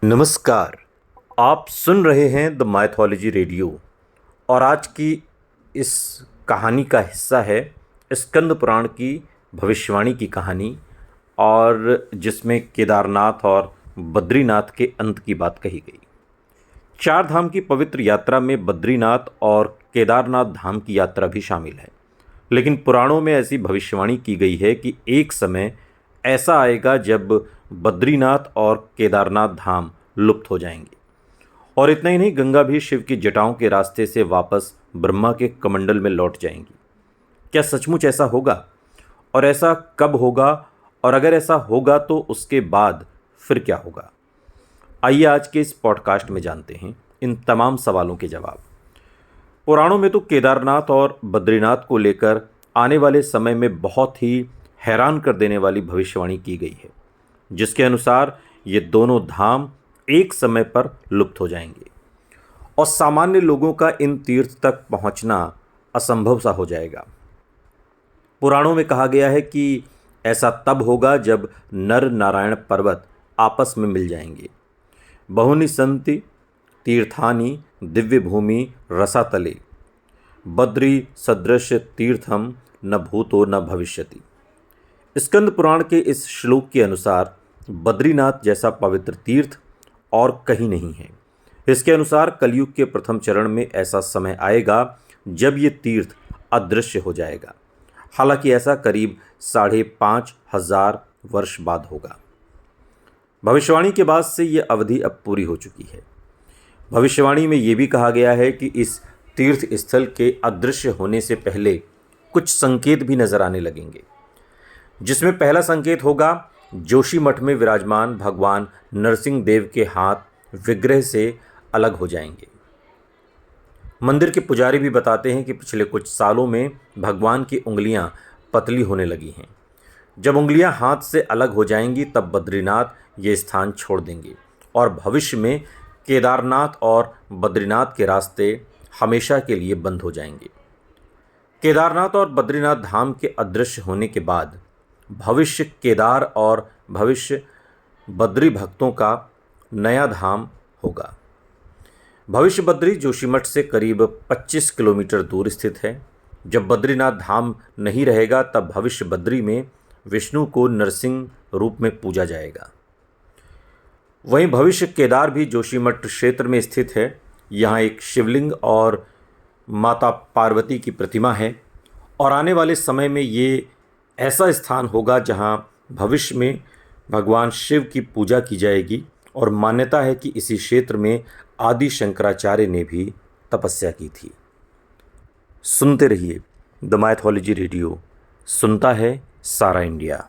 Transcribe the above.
नमस्कार। आप सुन रहे हैं द माइथोलॉजी रेडियो और आज की इस कहानी का हिस्सा है स्कंद पुराण की भविष्यवाणी की कहानी, और जिसमें केदारनाथ और बद्रीनाथ के अंत की बात कही गई। चार धाम की पवित्र यात्रा में बद्रीनाथ और केदारनाथ धाम की यात्रा भी शामिल है, लेकिन पुराणों में ऐसी भविष्यवाणी की गई है कि एक समय ऐसा आएगा जब बद्रीनाथ और केदारनाथ धाम लुप्त हो जाएंगे। और इतना ही नहीं, गंगा भी शिव की जटाओं के रास्ते से वापस ब्रह्मा के कमंडल में लौट जाएंगी। क्या सचमुच ऐसा होगा? और ऐसा कब होगा? और अगर ऐसा होगा तो उसके बाद फिर क्या होगा? आइए आज के इस पॉडकास्ट में जानते हैं इन तमाम सवालों के जवाब। पुराणों में तो केदारनाथ और बद्रीनाथ को लेकर आने वाले समय में बहुत ही हैरान कर देने वाली भविष्यवाणी की गई है, जिसके अनुसार ये दोनों धाम एक समय पर लुप्त हो जाएंगे और सामान्य लोगों का इन तीर्थ तक पहुंचना असंभव सा हो जाएगा। पुराणों में कहा गया है कि ऐसा तब होगा जब नर नारायण पर्वत आपस में मिल जाएंगे। बहुनि सन्ति तीर्थानि दिव्य भूमि रसातले, बद्री सदृश तीर्थम न भूतो न भविष्यति। स्कंद पुराण के इस श्लोक के अनुसार बद्रीनाथ जैसा पवित्र तीर्थ और कहीं नहीं है। इसके अनुसार कलयुग के प्रथम चरण में ऐसा समय आएगा जब ये तीर्थ अदृश्य हो जाएगा। हालांकि ऐसा करीब 5,500 वर्ष बाद होगा। भविष्यवाणी के बाद से ये अवधि अब पूरी हो चुकी है। भविष्यवाणी में ये भी कहा गया है कि इस तीर्थ स्थल के अदृश्य होने से पहले कुछ संकेत भी नजर आने लगेंगे, जिसमें पहला संकेत होगा जोशीमठ में विराजमान भगवान नरसिंह देव के हाथ विग्रह से अलग हो जाएंगे। मंदिर के पुजारी भी बताते हैं कि पिछले कुछ सालों में भगवान की उंगलियां पतली होने लगी हैं। जब उंगलियां हाथ से अलग हो जाएंगी तब बद्रीनाथ ये स्थान छोड़ देंगे और भविष्य में केदारनाथ और बद्रीनाथ के रास्ते हमेशा के लिए बंद हो जाएंगे। केदारनाथ और बद्रीनाथ धाम के अदृश्य होने के बाद भविष्य केदार और भविष्य बद्री भक्तों का नया धाम होगा। भविष्य बद्री जोशीमठ से करीब 25 किलोमीटर दूर स्थित है। जब बद्रीनाथ धाम नहीं रहेगा तब भविष्य बद्री में विष्णु को नरसिंह रूप में पूजा जाएगा। वहीं भविष्य केदार भी जोशीमठ क्षेत्र में स्थित है। यहाँ एक शिवलिंग और माता पार्वती की प्रतिमा है और आने वाले समय में ये ऐसा स्थान होगा जहां भविष्य में भगवान शिव की पूजा की जाएगी और मान्यता है कि इसी क्षेत्र में आदि शंकराचार्य ने भी तपस्या की थी। सुनते रहिए द माइथोलॉजी रेडियो, सुनता है सारा इंडिया।